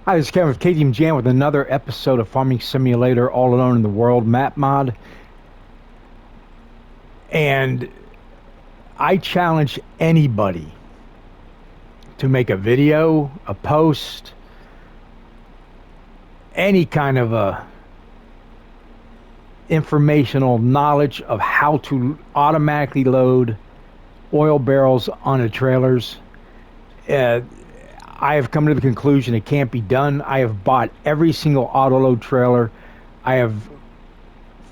Hi, this is Kevin with KTM Jam with another episode of Farming Simulator All Alone in the World map mod. And I challenge anybody to make a video, a post, any kind of a informational knowledge of how to automatically load oil barrels onto trailers. Uh, I have come to the conclusion it can't be done. I have bought every single auto load trailer. I have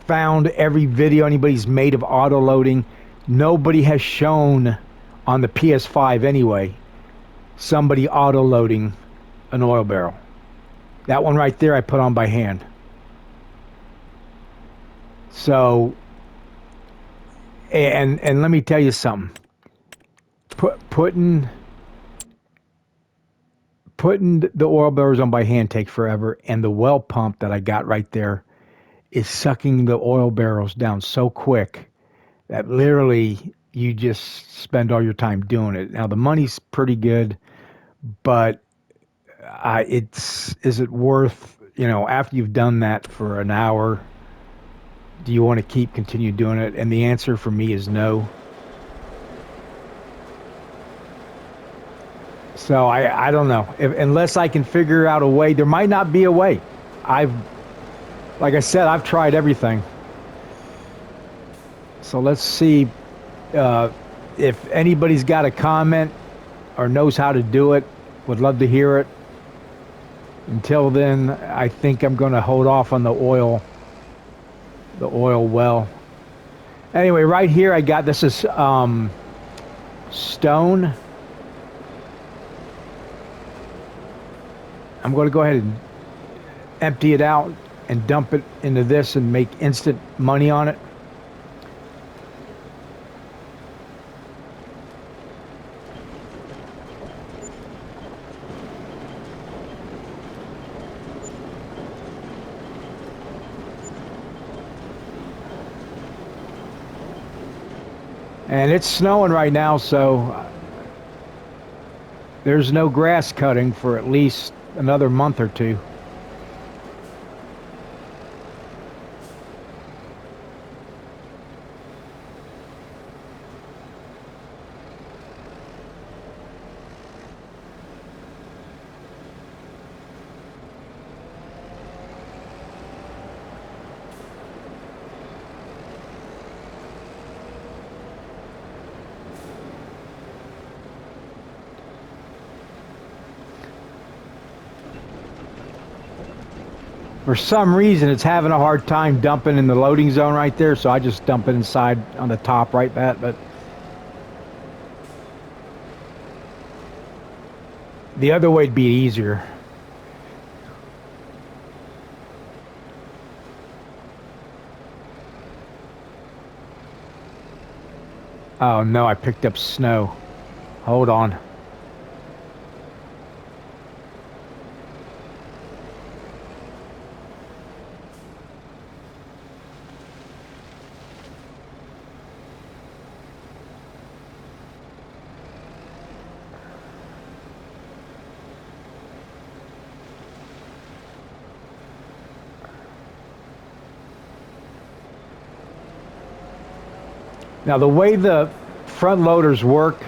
found every video anybody's made of auto loading. Nobody has shown on the PS5 anyway somebody auto loading an oil barrel. That one right there I put on by hand. So and let me tell you something. Putting the oil barrels on by hand takes forever, and the well pump that I got right there is sucking the oil barrels down so quick that literally you just spend all your time doing it. Now the money's pretty good, but is it worth, after you've done that for an hour, do you want to continue doing it? And the answer for me is no. So I don't know. Unless I can figure out a way, there might not be a way. Like I said, I've tried everything. So let's see if anybody's got a comment or knows how to do it. Would love to hear it. Until then, I think I'm going to hold off on the oil well. Anyway, right here I got, this is stone. I'm going to go ahead and empty it out and dump it into this and make instant money on it. And it's snowing right now, so there's no grass cutting for at least another month or two. For some reason, it's having a hard time dumping in the loading zone right there, so I just dump it inside on the top right back. But the other way'd be easier. Oh no, I picked up snow. Hold on. Now the way the front loaders work,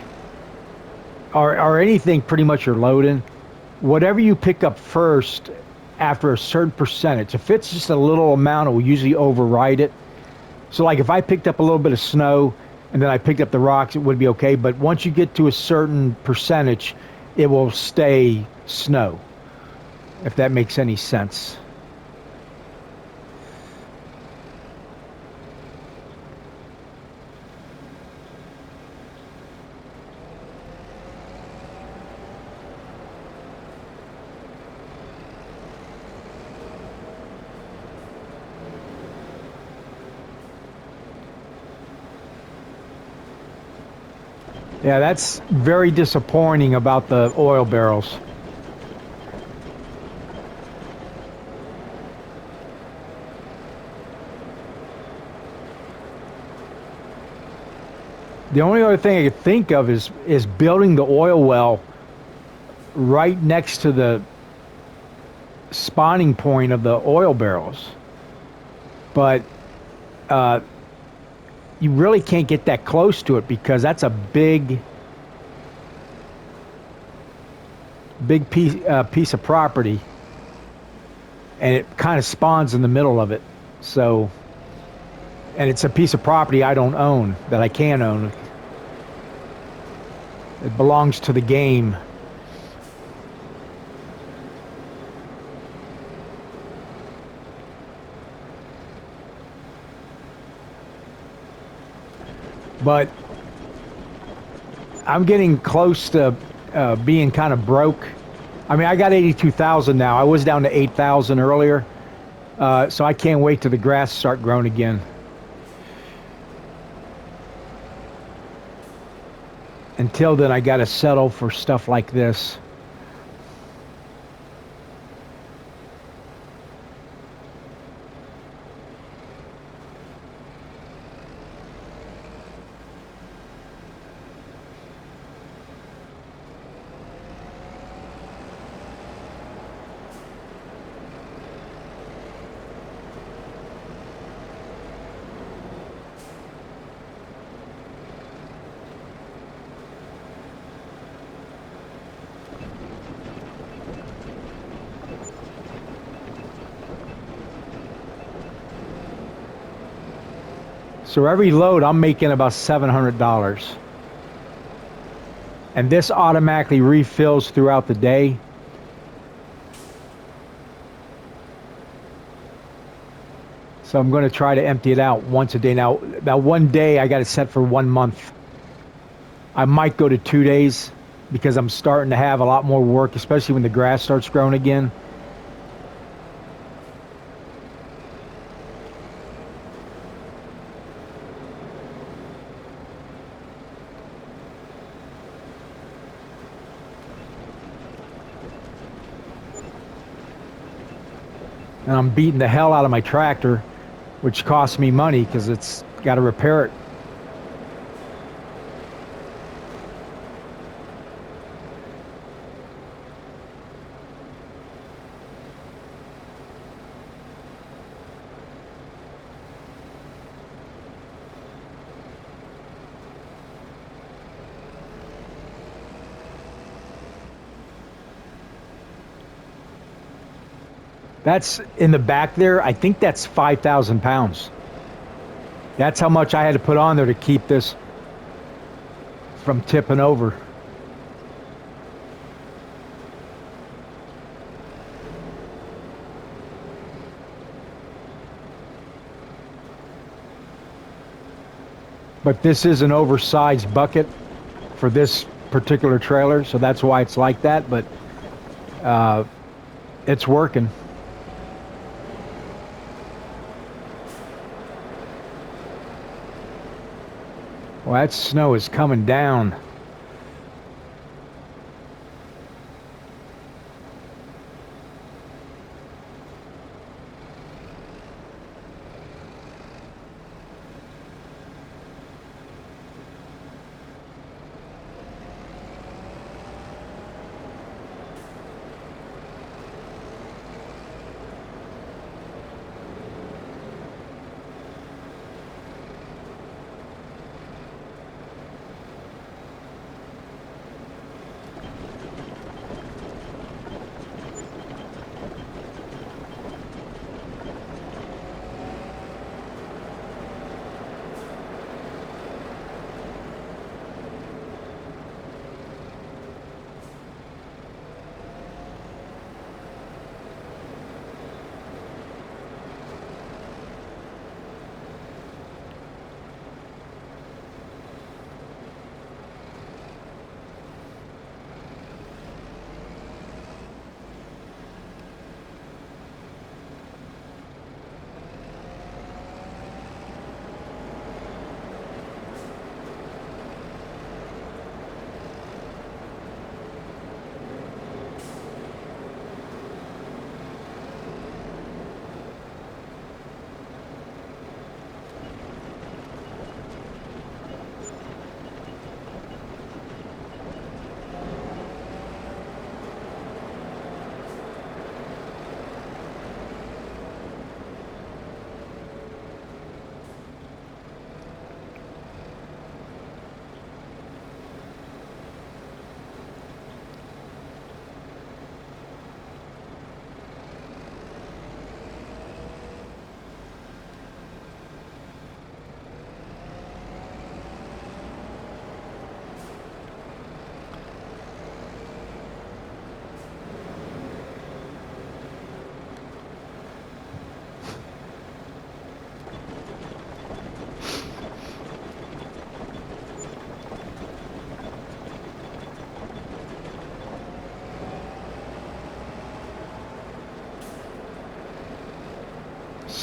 or anything pretty much you're loading, whatever you pick up first after a certain percentage, if it's just a little amount, it will usually override it. So like if I picked up a little bit of snow and then I picked up the rocks, it would be okay. But once you get to a certain percentage, it will stay snow, if that makes any sense. Yeah, that's very disappointing about the oil barrels. The only other thing I could think of is building the oil well right next to the spawning point of the oil barrels, but uh, you really can't get that close to it because that's a big piece of property, and it kind of spawns in the middle of it. So, and it's a piece of property I don't own that I can own. It belongs to the game. But I'm getting close to being kind of broke. I mean, I got 82,000 now. I was down to 8,000 earlier. So I can't wait till the grass start growing again. Until then, I got to settle for stuff like this. So every load, I'm making about $700. And this automatically refills throughout the day. So I'm going to try to empty it out once a day. Now, that one day, I got it set for 1 month. I might go to 2 days because I'm starting to have a lot more work, especially when the grass starts growing again. And I'm beating the hell out of my tractor, which costs me money because it's got to repair it. That's in the back there. I think that's 5,000 pounds. That's how much I had to put on there to keep this from tipping over. But this is an oversized bucket for this particular trailer, so that's why it's like that, but it's working. Well, that snow is coming down.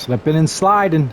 Slipping and sliding.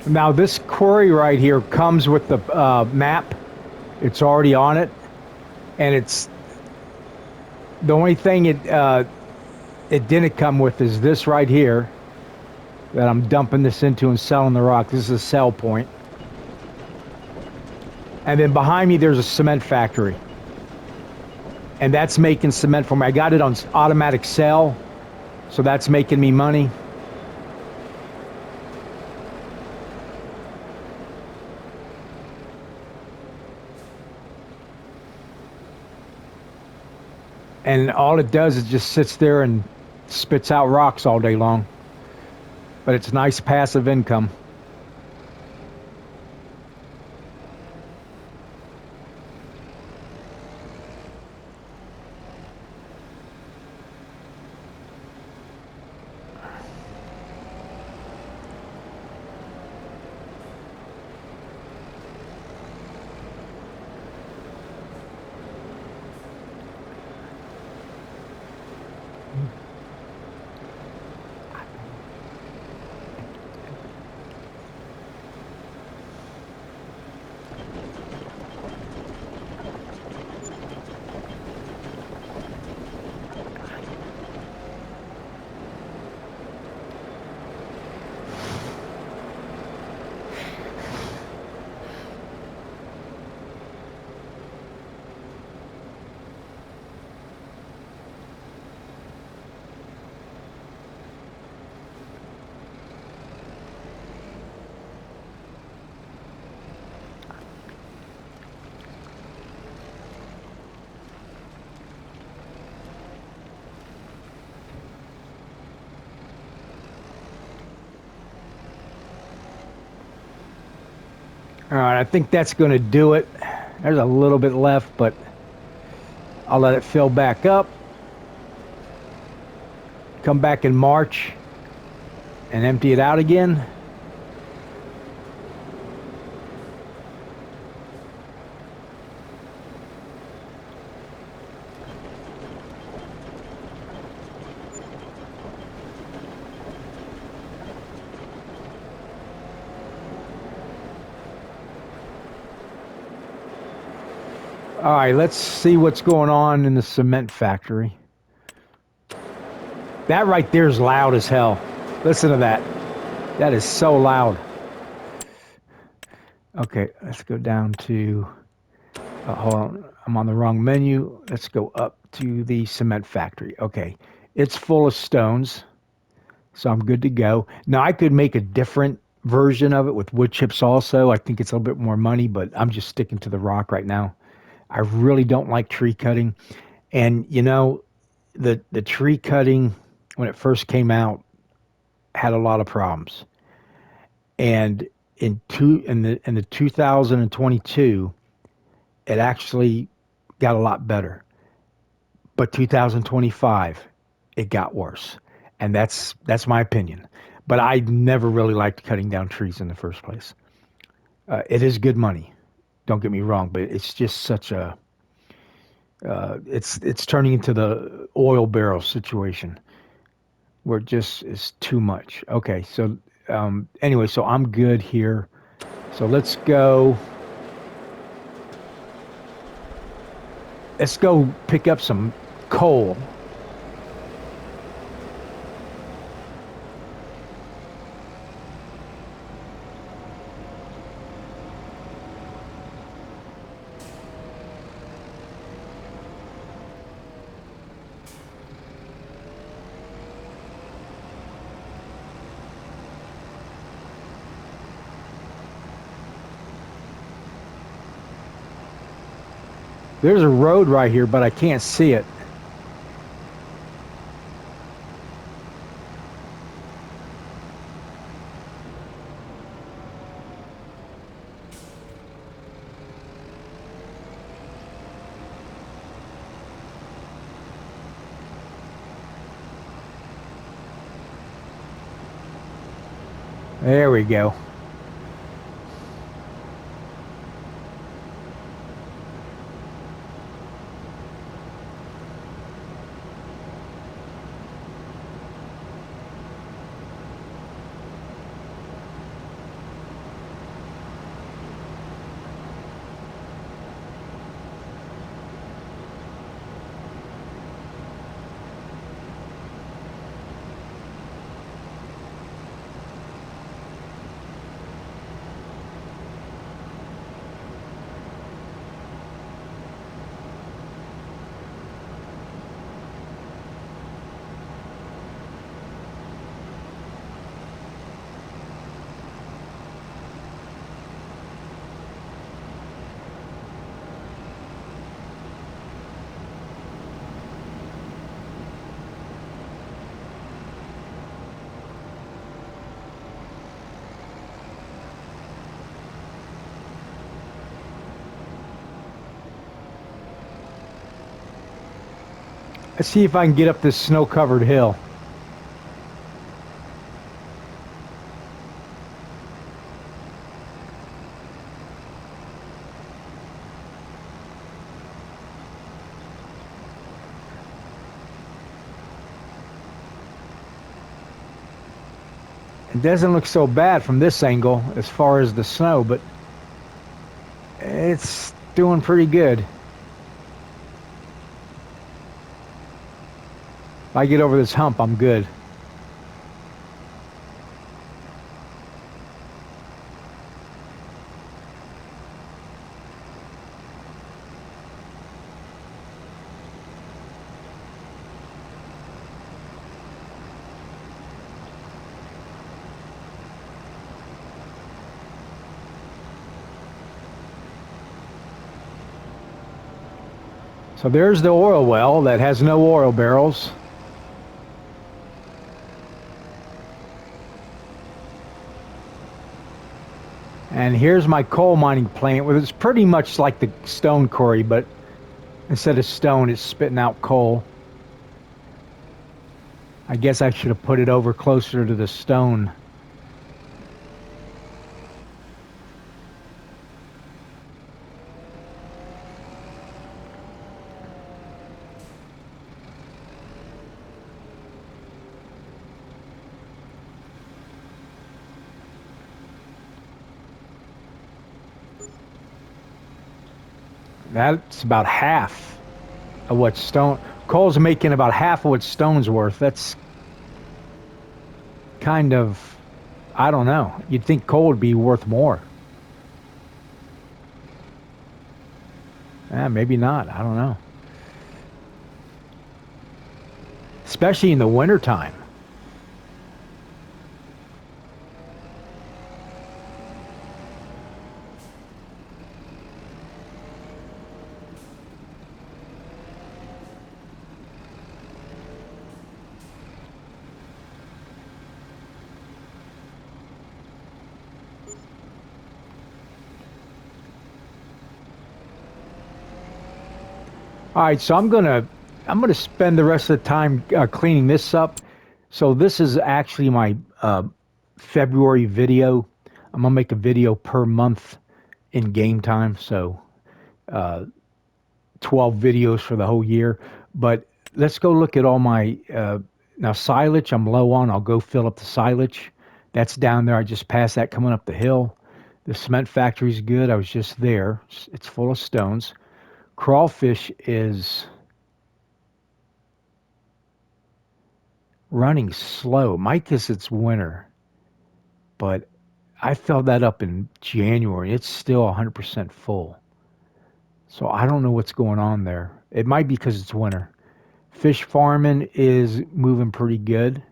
Now this quarry right here comes with the map. It's already on it, and it's the only thing it didn't come with is this right here that I'm dumping this into and selling the rock. This is a sell point. And then behind me there's a cement factory, and that's making cement for me. I got it on automatic sell, so that's making me money. And all it does is just sits there and spits out rocks all day long. But it's nice passive income. All right, I think that's going to do it. There's a little bit left, but I'll let it fill back up. Come back in March and empty it out again. All right, let's see what's going on in the cement factory. That right there is loud as hell. Listen to that. That is so loud. Okay, let's go down to... hold on, I'm on the wrong menu. Let's go up to the cement factory. Okay, it's full of stones, so I'm good to go. Now, I could make a different version of it with wood chips also. I think it's a little bit more money, but I'm just sticking to the rock right now. I really don't like tree cutting. And, you know, the tree cutting, when it first came out, had a lot of problems. And in the 2022, it actually got a lot better. But 2025, it got worse. And that's my opinion. But I never really liked cutting down trees in the first place. It is good money. Don't get me wrong, but it's just such a It's turning into the oil barrel situation where it just is too much. Okay, so anyway, so I'm good here. So let's go. Let's go pick up some coal. There's a road right here, but I can't see it. There we go. Let's see if I can get up this snow-covered hill. It doesn't look so bad from this angle as far as the snow, but it's doing pretty good. If I get over this hump, I'm good. So there's the oil well that has no oil barrels. And here's my coal mining plant, where it's pretty much like the stone quarry, but instead of stone, it's spitting out coal. I guess I should have put it over closer to the stone. That's about half of what stone coal's making about half of what stone's worth. That's kind of, I don't know. You'd think coal would be worth more. Maybe not. I don't know. Especially in the wintertime. All right, so I'm gonna spend the rest of the time cleaning this up. So this is actually my February video. I'm gonna make a video per month in game time. So 12 videos for the whole year. But let's go look at all my now silage. I'm low on. I'll go fill up the silage. That's down there. I just passed that coming up the hill. The cement factory's good. I was just there. It's full of stones. Crawfish is running slow. Might because it's winter, but I filled that up in January. It's still 100% full. So I don't know what's going on there. It might be because it's winter. Fish farming is moving pretty good.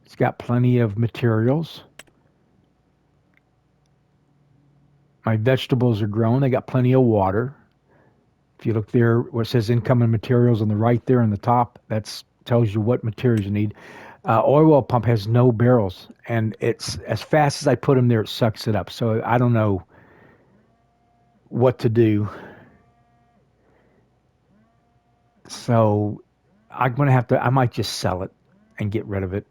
It's got plenty of materials. My vegetables are growing. They got plenty of water. If you look there, where it says incoming materials on the right there on the top, that tells you what materials you need. Oil well pump has no barrels, and it's as fast as I put them there, it sucks it up. So I don't know what to do. So I'm gonna have to. I might just sell it and get rid of it,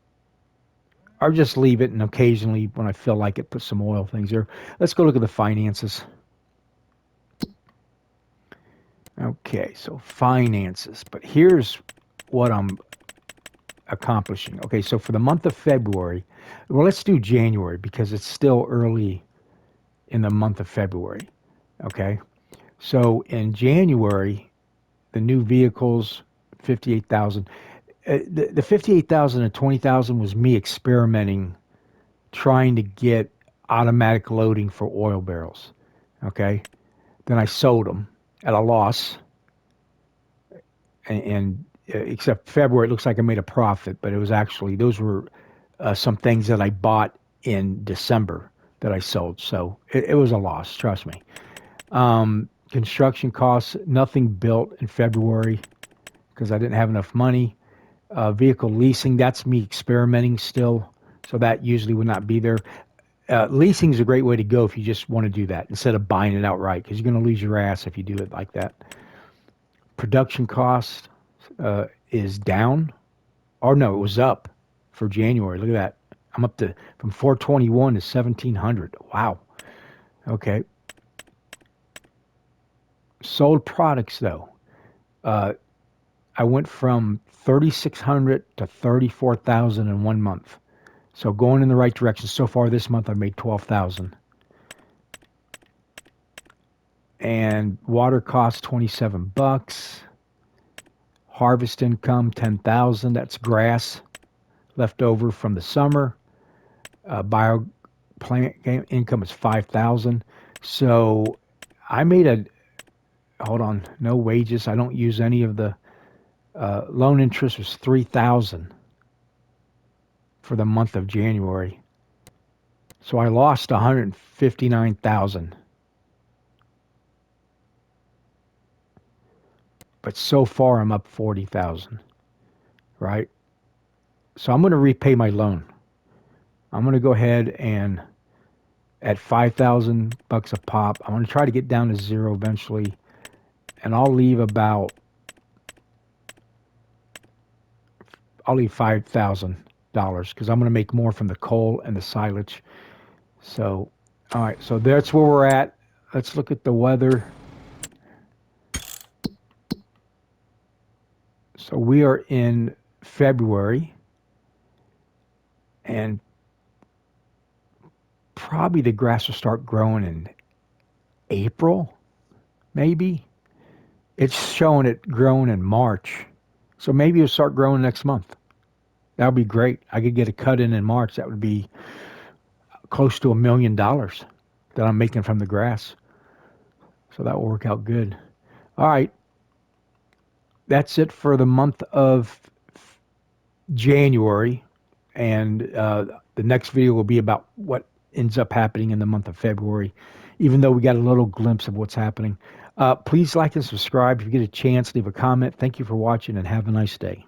or just leave it and occasionally, when I feel like it, put some oil things there. Let's go look at the finances. Okay, so finances. But here's what I'm accomplishing. Okay, so for the month of February, well, let's do January because it's still early in the month of February. Okay, so in January, the new vehicles, 58,000. The 58,000 and 20,000 was me experimenting, trying to get automatic loading for oil barrels. Okay, then I sold them at a loss, and except February, it looks like I made a profit, but it was actually those were some things that I bought in December that I sold. So it was a loss, trust me. Construction costs, nothing built in February because I didn't have enough money. Vehicle leasing, that's me experimenting still. So that usually would not be there. Leasing is a great way to go if you just want to do that instead of buying it outright because you're going to lose your ass if you do it like that. Production cost is down. Or no, it was up for January. Look at that. I'm up to from 421 to 1700. Wow. Okay. Sold products though. Uh, I went from 3,600 to 34,000 in 1 month. So going in the right direction. So far this month I made 12,000. And water costs $27. Harvest income 10,000. That's grass left over from the summer. Bio plant income is 5,000. So I made a hold on, no wages. I don't use any of the loan interest was 3,000 for the month of January. So I lost 159,000. But so far I'm up 40,000, right? So I'm going to repay my loan. I'm going to go ahead and at 5,000 bucks a pop, I'm going to try to get down to zero eventually, and I'll leave $5,000 because I'm going to make more from the coal and the silage. So, all right, so that's where we're at. Let's look at the weather. So we are in February, and probably the grass will start growing in April, maybe. It's showing it growing in March. So maybe it'll start growing next month. That would be great. I could get a cut in March. That would be close to $1 million that I'm making from the grass. So that will work out good. All right. That's it for the month of January. And the next video will be about what ends up happening in the month of February, even though we got a little glimpse of what's happening. Please like and subscribe. If you get a chance, leave a comment. Thank you for watching and have a nice day.